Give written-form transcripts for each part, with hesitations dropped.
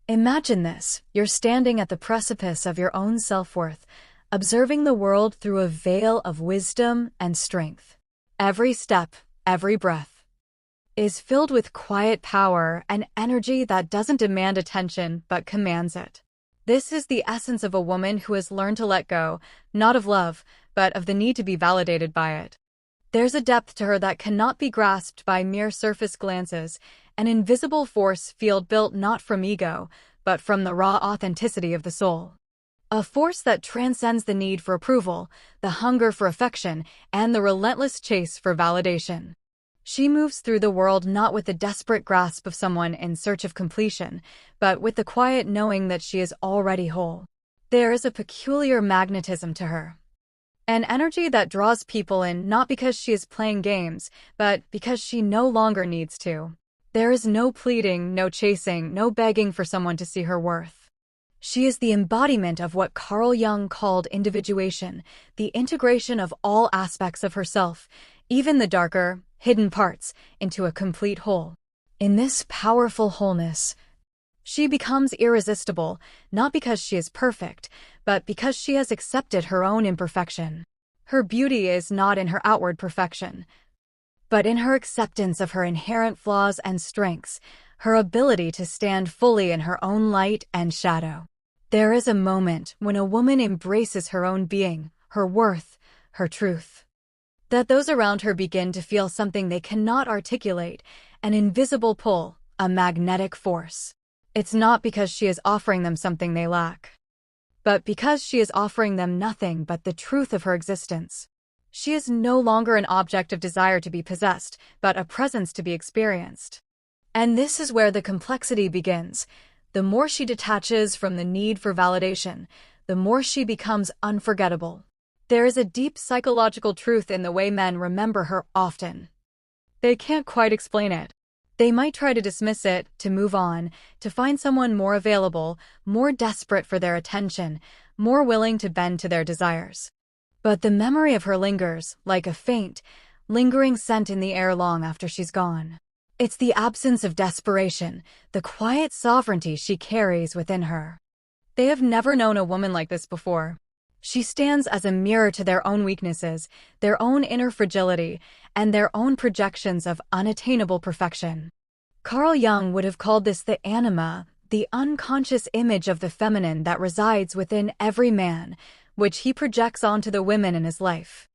Imagine this. You're standing at the precipice of your own self-worth, observing the world through a veil of wisdom and strength. Every step, every breath, is filled with quiet power and energy that doesn't demand attention but commands it. This is the essence of a woman who has learned to let go, not of love, but of the need to be validated by it. There's a depth to her that cannot be grasped by mere surface glances, an invisible force field built not from ego, but from the raw authenticity of the soul. A force that transcends the need for approval, the hunger for affection, and the relentless chase for validation. She moves through the world not with the desperate grasp of someone in search of completion, but with the quiet knowing that she is already whole. There is a peculiar magnetism to her. An energy that draws people in not because she is playing games, but because she no longer needs to. There is no pleading, no chasing, no begging for someone to see her worth. She is the embodiment of what Carl Jung called individuation, the integration of all aspects of herself, even the darker, hidden parts, into a complete whole. In this powerful wholeness, she becomes irresistible, not because she is perfect, but because she has accepted her own imperfection. Her beauty is not in her outward perfection, but in her acceptance of her inherent flaws and strengths, her ability to stand fully in her own light and shadow. There is a moment when a woman embraces her own being, her worth, her truth, that those around her begin to feel something they cannot articulate, an invisible pull, a magnetic force. It's not because she is offering them something they lack, but because she is offering them nothing but the truth of her existence. She is no longer an object of desire to be possessed, but a presence to be experienced. And this is where the complexity begins. The more she detaches from the need for validation, the more she becomes unforgettable. There is a deep psychological truth in the way men remember her often. They can't quite explain it. They might try to dismiss it, to move on, to find someone more available, more desperate for their attention, more willing to bend to their desires. But the memory of her lingers, like a faint, lingering scent in the air long after she's gone. It's the absence of desperation, the quiet sovereignty she carries within her. They have never known a woman like this before. She stands as a mirror to their own weaknesses, their own inner fragility, and their own projections of unattainable perfection. Carl Jung would have called this the anima, the unconscious image of the feminine that resides within every man, which he projects onto the women in his life.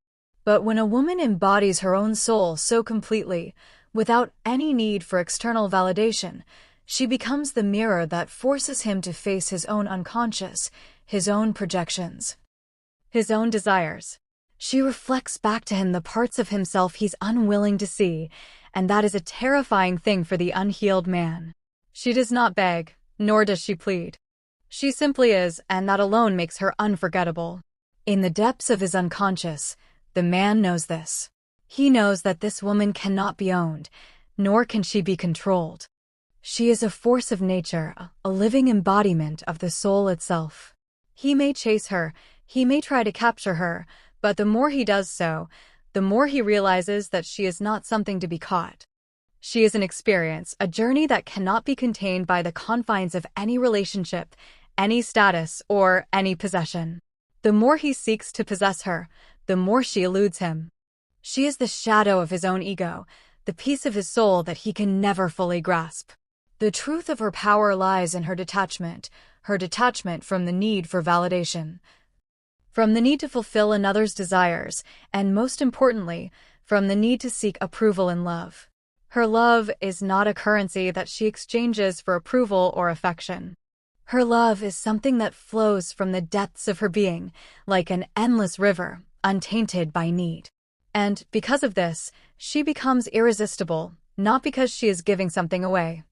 But when a woman embodies her own soul so completely, without any need for external validation, she becomes the mirror that forces him to face his own unconscious, his own projections, his own desires. She reflects back to him the parts of himself he's unwilling to see, and that is a terrifying thing for the unhealed man. She does not beg, nor does she plead. She simply is, and that alone makes her unforgettable. In the depths of his unconscious, the man knows this. He knows that this woman cannot be owned, nor can she be controlled. She is a force of nature, a living embodiment of the soul itself. He may chase her, he may try to capture her, but the more he does so, the more he realizes that she is not something to be caught. She is an experience, a journey that cannot be contained by the confines of any relationship, any status, or any possession. The more he seeks to possess her, the more she eludes him. She is the shadow of his own ego, the piece of his soul that he can never fully grasp. The truth of her power lies in her detachment from the need for validation, from the need to fulfill another's desires, and most importantly, from the need to seek approval in love. Her love is not a currency that she exchanges for approval or affection. Her love is something that flows from the depths of her being, like an endless river, untainted by need. And because of this, she becomes irresistible, not because she is giving something away,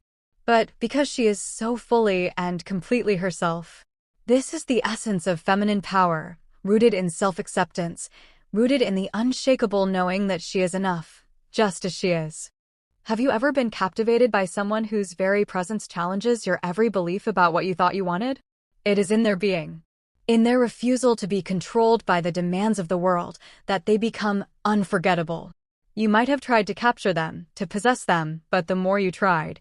but because she is so fully and completely herself. This is the essence of feminine power, rooted in self-acceptance, rooted in the unshakable knowing that she is enough, just as she is. Have you ever been captivated by someone whose very presence challenges your every belief about what you thought you wanted? It is in their being, in their refusal to be controlled by the demands of the world, that they become unforgettable. You might have tried to capture them, to possess them, but the more you tried,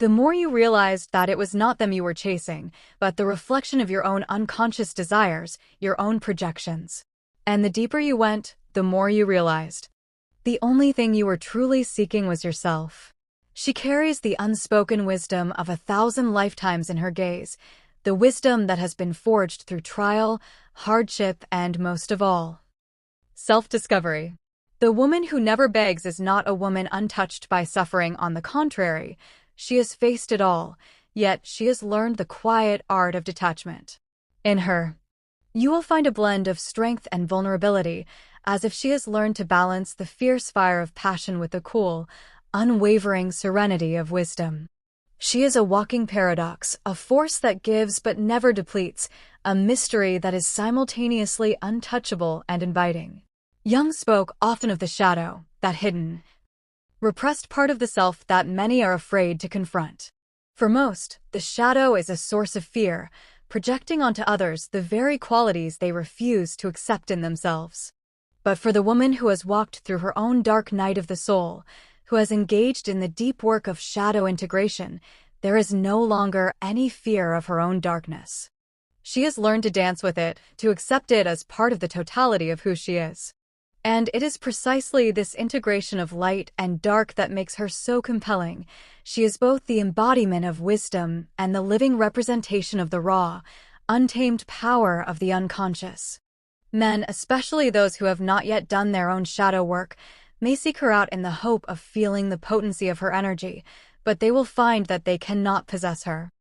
the more you realized that it was not them you were chasing, but the reflection of your own unconscious desires, your own projections. And the deeper you went, the more you realized the only thing you were truly seeking was yourself. She carries the unspoken wisdom of 1,000 lifetimes in her gaze, the wisdom that has been forged through trial, hardship, and most of all, self-discovery. The woman who never begs is not a woman untouched by suffering. On the contrary, she has faced it all, yet she has learned the quiet art of detachment. In her, you will find a blend of strength and vulnerability, as if she has learned to balance the fierce fire of passion with the cool, unwavering serenity of wisdom. She is a walking paradox, a force that gives but never depletes, a mystery that is simultaneously untouchable and inviting. Jung spoke often of the shadow, that hidden, repressed part of the self that many are afraid to confront. For most, the shadow is a source of fear, projecting onto others the very qualities they refuse to accept in themselves. But for the woman who has walked through her own dark night of the soul, who has engaged in the deep work of shadow integration, there is no longer any fear of her own darkness. She has learned to dance with it, to accept it as part of the totality of who she is. And it is precisely this integration of light and dark that makes her so compelling. She is both the embodiment of wisdom and the living representation of the raw, untamed power of the unconscious. Men, especially those who have not yet done their own shadow work, may seek her out in the hope of feeling the potency of her energy, but they will find that they cannot possess her.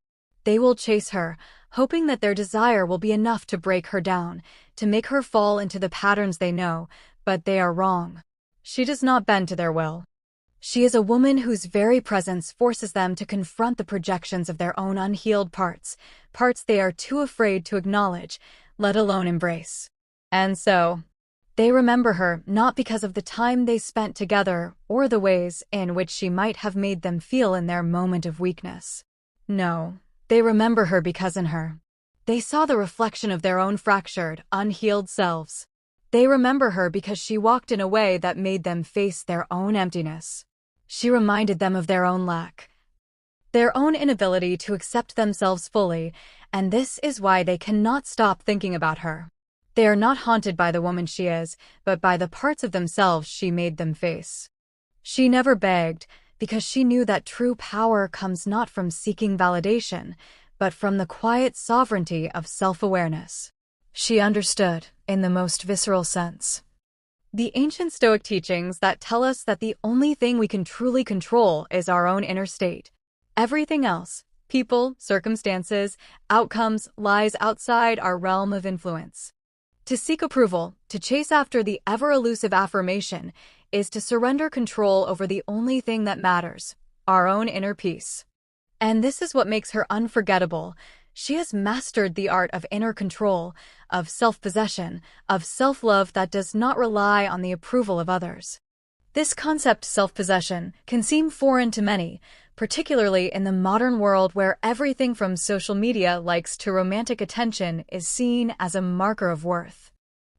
They will chase her, hoping that their desire will be enough to break her down, to make her fall into the patterns they know, but they are wrong. She does not bend to their will. She is a woman whose very presence forces them to confront the projections of their own unhealed parts, parts they are too afraid to acknowledge, let alone embrace. And so, they remember her not because of the time they spent together or the ways in which she might have made them feel in their moment of weakness. No, they remember her because in her, they saw the reflection of their own fractured, unhealed selves. They remember her because she walked in a way that made them face their own emptiness. She reminded them of their own lack, their own inability to accept themselves fully, and this is why they cannot stop thinking about her. They are not haunted by the woman she is, but by the parts of themselves she made them face. She never begged, because she knew that true power comes not from seeking validation, but from the quiet sovereignty of self-awareness. She understood, in the most visceral sense, the ancient Stoic teachings that tell us that the only thing we can truly control is our own inner state. Everything else, people, circumstances, outcomes, lies outside our realm of influence. To seek approval, to chase after the ever-elusive affirmation, is to surrender control over the only thing that matters, our own inner peace. And this is what makes her unforgettable. She has mastered the art of inner control, of self-possession, of self-love that does not rely on the approval of others. This concept, self-possession, can seem foreign to many, particularly in the modern world where everything from social media likes to romantic attention is seen as a marker of worth.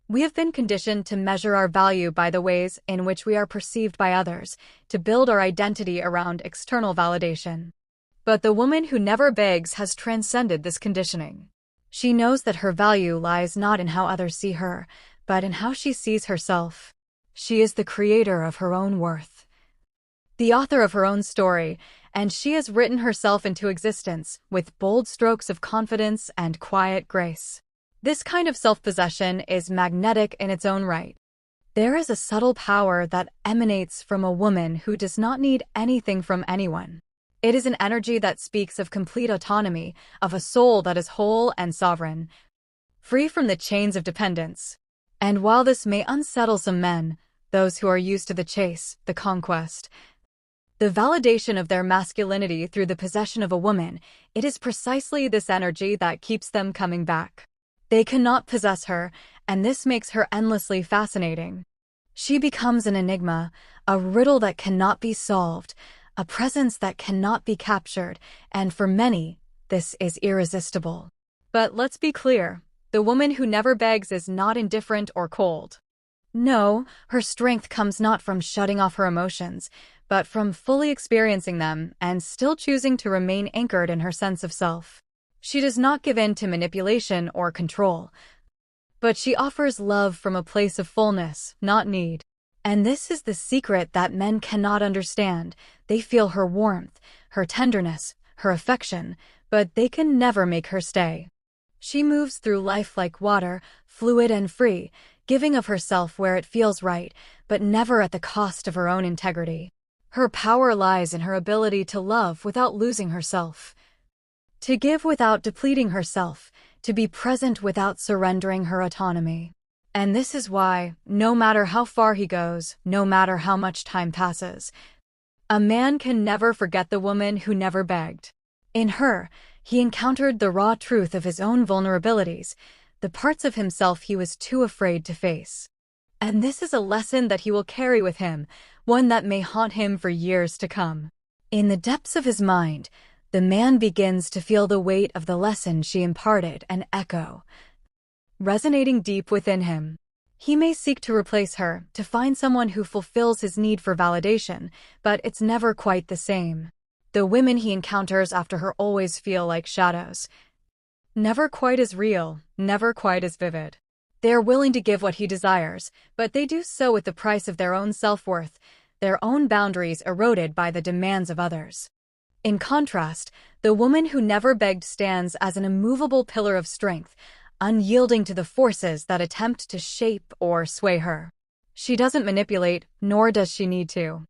We have been conditioned to measure our value by the ways in which we are perceived by others, to build our identity around external validation. But the woman who never begs has transcended this conditioning. She knows that her value lies not in how others see her, but in how she sees herself. She is the creator of her own worth, the author of her own story, and she has written herself into existence with bold strokes of confidence and quiet grace. This kind of self-possession is magnetic in its own right. There is a subtle power that emanates from a woman who does not need anything from anyone. It is an energy that speaks of complete autonomy, of a soul that is whole and sovereign, free from the chains of dependence. And while this may unsettle some men, those who are used to the chase, the conquest, the validation of their masculinity through the possession of a woman, it is precisely this energy that keeps them coming back. They cannot possess her, and this makes her endlessly fascinating. She becomes an enigma, a riddle that cannot be solved, a presence that cannot be captured, and for many, this is irresistible. But let's be clear, the woman who never begs is not indifferent or cold. No, her strength comes not from shutting off her emotions, but from fully experiencing them and still choosing to remain anchored in her sense of self. She does not give in to manipulation or control, but she offers love from a place of fullness, not need. And this is the secret that men cannot understand. They feel her warmth, her tenderness, her affection, but they can never make her stay. She moves through life like water, fluid and free, giving of herself where it feels right, but never at the cost of her own integrity. Her power lies in her ability to love without losing herself, to give without depleting herself, to be present without surrendering her autonomy. And this is why, no matter how far he goes, no matter how much time passes, a man can never forget the woman who never begged. In her, he encountered the raw truth of his own vulnerabilities, the parts of himself he was too afraid to face. And this is a lesson that he will carry with him, one that may haunt him for years to come. In the depths of his mind, the man begins to feel the weight of the lesson she imparted, an echo, resonating deep within him. He may seek to replace her, to find someone who fulfills his need for validation, but it's never quite the same. The women he encounters after her always feel like shadows. Never quite as real, never quite as vivid. They are willing to give what he desires, but they do so at the price of their own self-worth, their own boundaries eroded by the demands of others. In contrast, the woman who never begged stands as an immovable pillar of strength, unyielding to the forces that attempt to shape or sway her. She doesn't manipulate, nor does she need to.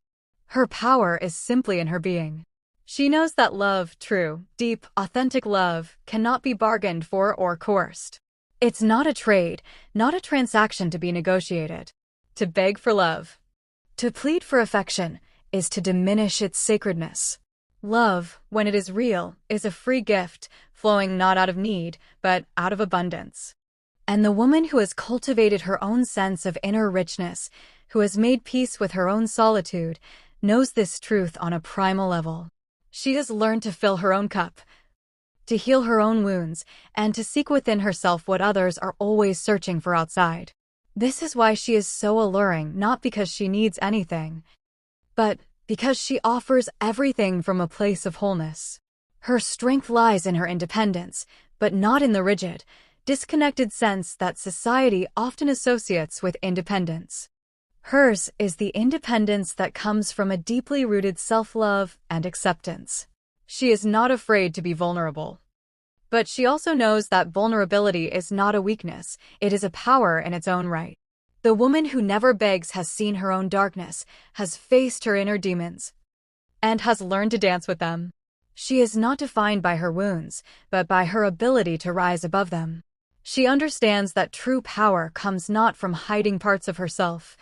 Her power is simply in her being. She knows that love, true, deep, authentic love, cannot be bargained for or coerced. It's not a trade, not a transaction to be negotiated. To beg for love, to plead for affection, is to diminish its sacredness. Love, when it is real, is a free gift, flowing not out of need, but out of abundance. And the woman who has cultivated her own sense of inner richness, who has made peace with her own solitude, knows this truth on a primal level. She has learned to fill her own cup, to heal her own wounds, and to seek within herself what others are always searching for outside. This is why she is so alluring, not because she needs anything, but because she offers everything from a place of wholeness. Her strength lies in her independence, but not in the rigid, disconnected sense that society often associates with independence. Hers is the independence that comes from a deeply rooted self-love and acceptance. She is not afraid to be vulnerable. But she also knows that vulnerability is not a weakness, it is a power in its own right. The woman who never begs has seen her own darkness, has faced her inner demons, and has learned to dance with them. She is not defined by her wounds, but by her ability to rise above them. She understands that true power comes not from hiding parts of herself,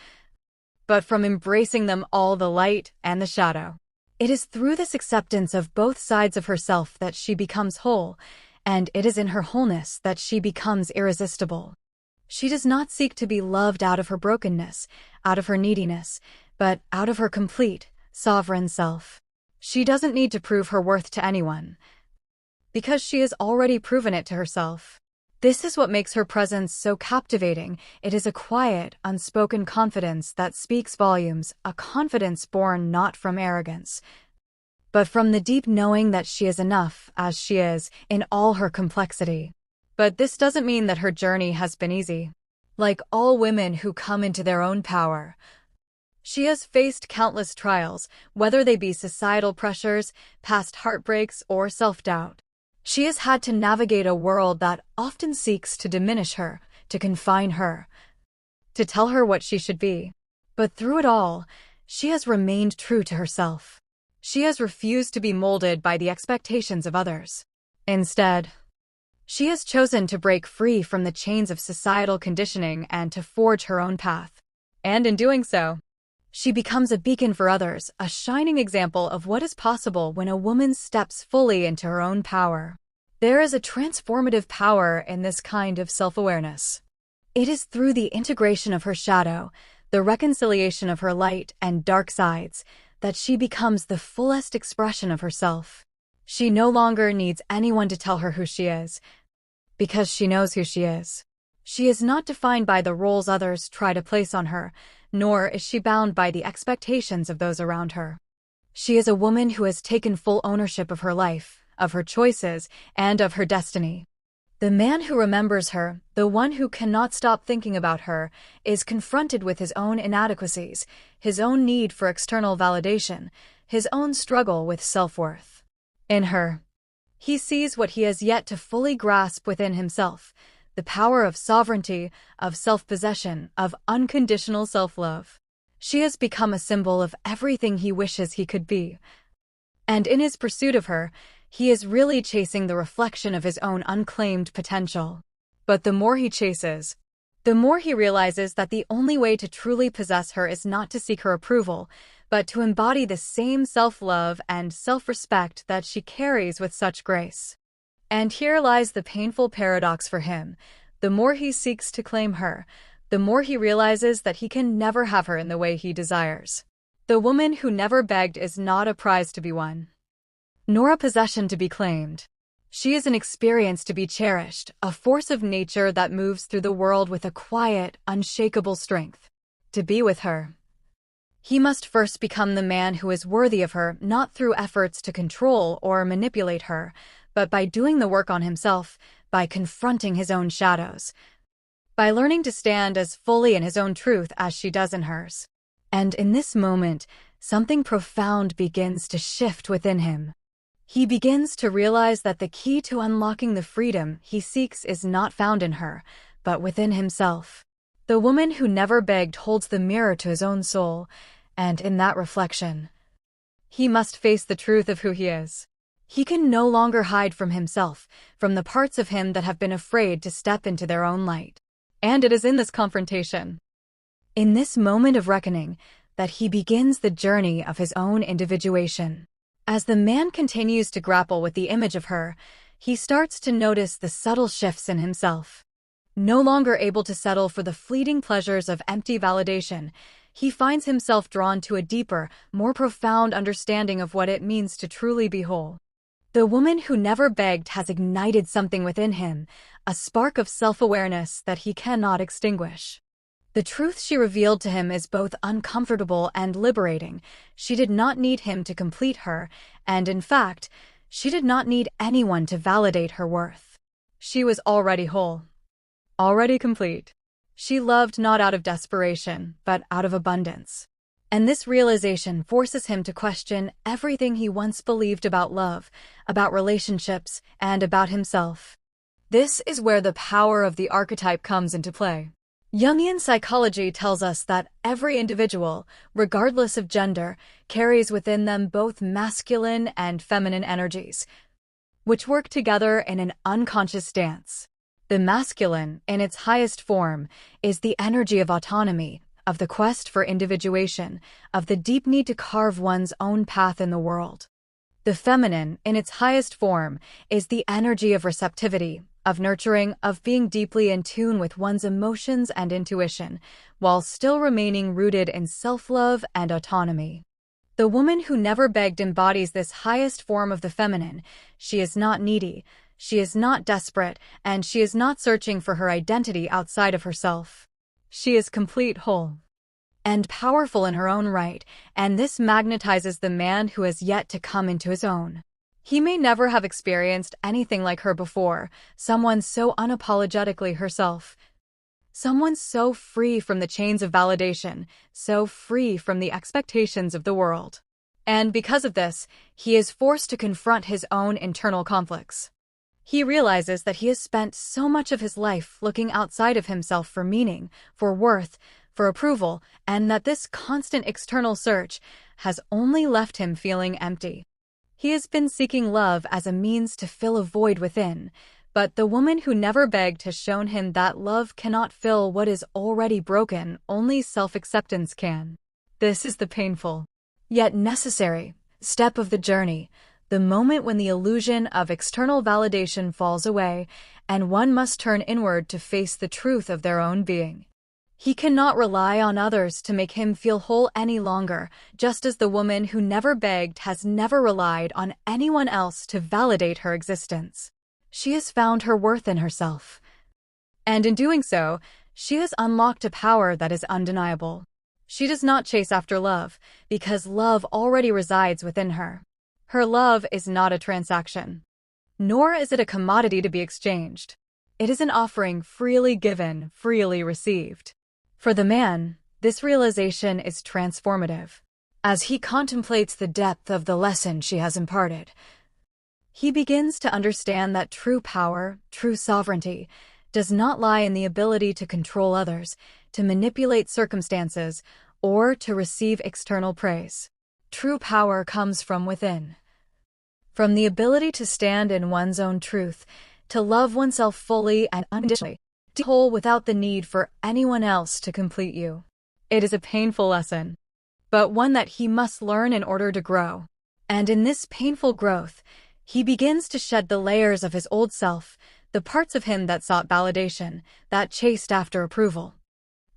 but from embracing them all, the light and the shadow. It is through this acceptance of both sides of herself that she becomes whole, and it is in her wholeness that she becomes irresistible. She does not seek to be loved out of her brokenness, out of her neediness, but out of her complete, sovereign self. She doesn't need to prove her worth to anyone, because she has already proven it to herself. This is what makes her presence so captivating. It is a quiet, unspoken confidence that speaks volumes, a confidence born not from arrogance, but from the deep knowing that she is enough as she is, in all her complexity. But this doesn't mean that her journey has been easy. Like all women who come into their own power, she has faced countless trials, whether they be societal pressures, past heartbreaks, or self-doubt. She has had to navigate a world that often seeks to diminish her, to confine her, to tell her what she should be. But through it all, she has remained true to herself. She has refused to be molded by the expectations of others. Instead, she has chosen to break free from the chains of societal conditioning and to forge her own path. And in doing so, she becomes a beacon for others, a shining example of what is possible when a woman steps fully into her own power. There is a transformative power in this kind of self-awareness. It is through the integration of her shadow, the reconciliation of her light and dark sides, that she becomes the fullest expression of herself. She no longer needs anyone to tell her who she is, because she knows who she is. She is not defined by the roles others try to place on her, nor is she bound by the expectations of those around her. She is a woman who has taken full ownership of her life, of her choices, and of her destiny. The man who remembers her, the one who cannot stop thinking about her, is confronted with his own inadequacies, his own need for external validation, his own struggle with self-worth. In her, he sees what he has yet to fully grasp within himself, the power of sovereignty, of self-possession, of unconditional self-love. She has become a symbol of everything he wishes he could be. And in his pursuit of her, he is really chasing the reflection of his own unclaimed potential. But the more he chases, the more he realizes that the only way to truly possess her is not to seek her approval, but to embody the same self-love and self-respect that she carries with such grace. And here lies the painful paradox for him. The more he seeks to claim her, the more he realizes that he can never have her in the way he desires. The woman who never begged is not a prize to be won, nor a possession to be claimed. She is an experience to be cherished, a force of nature that moves through the world with a quiet, unshakable strength. To be with her, he must first become the man who is worthy of her, not through efforts to control or manipulate her, but by doing the work on himself, by confronting his own shadows, by learning to stand as fully in his own truth as she does in hers. And in this moment, something profound begins to shift within him. He begins to realize that the key to unlocking the freedom he seeks is not found in her, but within himself. The woman who never begged holds the mirror to his own soul, and in that reflection, he must face the truth of who he is. He can no longer hide from himself, from the parts of him that have been afraid to step into their own light. And it is in this confrontation, in this moment of reckoning, that he begins the journey of his own individuation. As the man continues to grapple with the image of her, he starts to notice the subtle shifts in himself. No longer able to settle for the fleeting pleasures of empty validation, he finds himself drawn to a deeper, more profound understanding of what it means to truly be whole. The woman who never begged has ignited something within him, a spark of self-awareness that he cannot extinguish. The truth she revealed to him is both uncomfortable and liberating. She did not need him to complete her, and in fact, she did not need anyone to validate her worth. She was already whole, already complete. She loved not out of desperation, but out of abundance. And this realization forces him to question everything he once believed about love, about relationships, and about himself. This is where the power of the archetype comes into play. Jungian psychology tells us that every individual, regardless of gender, carries within them both masculine and feminine energies, which work together in an unconscious dance. The masculine, in its highest form, is the energy of autonomy, of the quest for individuation, of the deep need to carve one's own path in the world. The feminine, in its highest form, is the energy of receptivity, of nurturing, of being deeply in tune with one's emotions and intuition, while still remaining rooted in self-love and autonomy. The woman who never begged embodies this highest form of the feminine. She is not needy, she is not desperate, and she is not searching for her identity outside of herself. She is complete, whole, and powerful in her own right, and this magnetizes the man who has yet to come into his own. He may never have experienced anything like her before, someone so unapologetically herself, someone so free from the chains of validation, so free from the expectations of the world. And because of this, he is forced to confront his own internal conflicts. He realizes that he has spent so much of his life looking outside of himself for meaning, for worth, for approval, and that this constant external search has only left him feeling empty. He has been seeking love as a means to fill a void within, but the woman who never begged has shown him that love cannot fill what is already broken, only self-acceptance can. This is the painful, yet necessary, step of the journey, the moment when the illusion of external validation falls away, and one must turn inward to face the truth of their own being. He cannot rely on others to make him feel whole any longer, just as the woman who never begged has never relied on anyone else to validate her existence. She has found her worth in herself. And in doing so, she has unlocked a power that is undeniable. She does not chase after love, because love already resides within her. Her love is not a transaction, nor is it a commodity to be exchanged. It is an offering freely given, freely received. For the man, this realization is transformative. As he contemplates the depth of the lesson she has imparted, he begins to understand that true power, true sovereignty, does not lie in the ability to control others, to manipulate circumstances, or to receive external praise. True power comes from within. From the ability to stand in one's own truth, to love oneself fully and unconditionally, to be whole without the need for anyone else to complete you. It is a painful lesson, but one that he must learn in order to grow. And in this painful growth, he begins to shed the layers of his old self, the parts of him that sought validation, that chased after approval,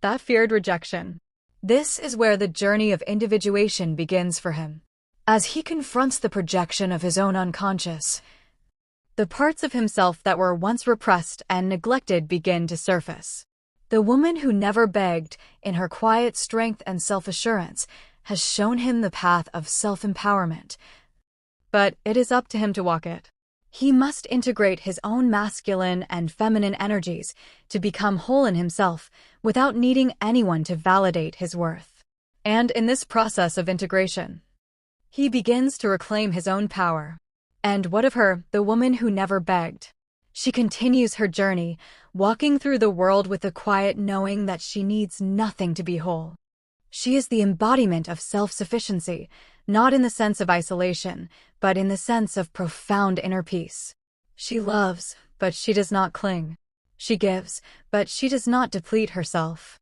that feared rejection. This is where the journey of individuation begins for him. As he confronts the projection of his own unconscious, the parts of himself that were once repressed and neglected begin to surface. The woman who never begged, in her quiet strength and self-assurance, has shown him the path of self-empowerment. But it is up to him to walk it. He must integrate his own masculine and feminine energies to become whole in himself without needing anyone to validate his worth. And in this process of integration, he begins to reclaim his own power. And what of her, the woman who never begged? She continues her journey, walking through the world with the quiet knowing that she needs nothing to be whole. She is the embodiment of self-sufficiency, not in the sense of isolation, but in the sense of profound inner peace. She loves, but she does not cling. She gives, but she does not deplete herself.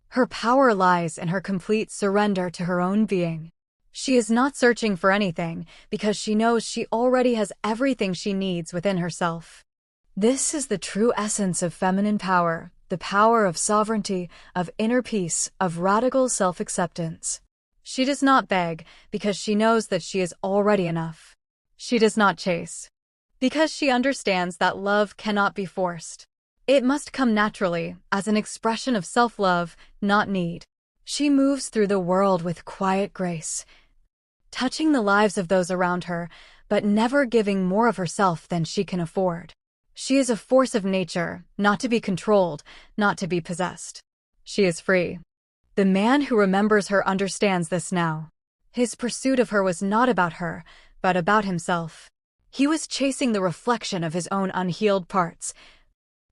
Her power lies in her complete surrender to her own being. She is not searching for anything, because she knows she already has everything she needs within herself. This is the true essence of feminine power, the power of sovereignty, of inner peace, of radical self-acceptance. She does not beg, because she knows that she is already enough. She does not chase, because she understands that love cannot be forced. It must come naturally, as an expression of self-love, not need. She moves through the world with quiet grace, touching the lives of those around her, but never giving more of herself than she can afford. She is a force of nature, not to be controlled, not to be possessed. She is free. The man who remembers her understands this now. His pursuit of her was not about her, but about himself. He was chasing the reflection of his own unhealed parts,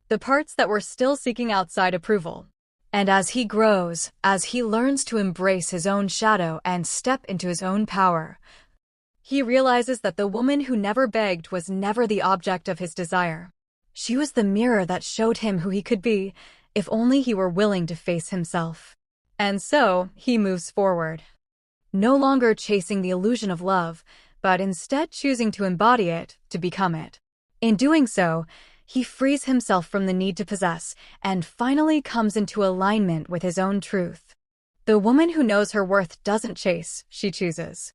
the parts that were still seeking outside approval. And as he grows, as he learns to embrace his own shadow and step into his own power, he realizes that the woman who never begged was never the object of his desire. She was the mirror that showed him who he could be, if only he were willing to face himself. And so, he moves forward, no longer chasing the illusion of love, but instead choosing to embody it, to become it. In doing so, he frees himself from the need to possess, and finally comes into alignment with his own truth. The woman who knows her worth doesn't chase, she chooses.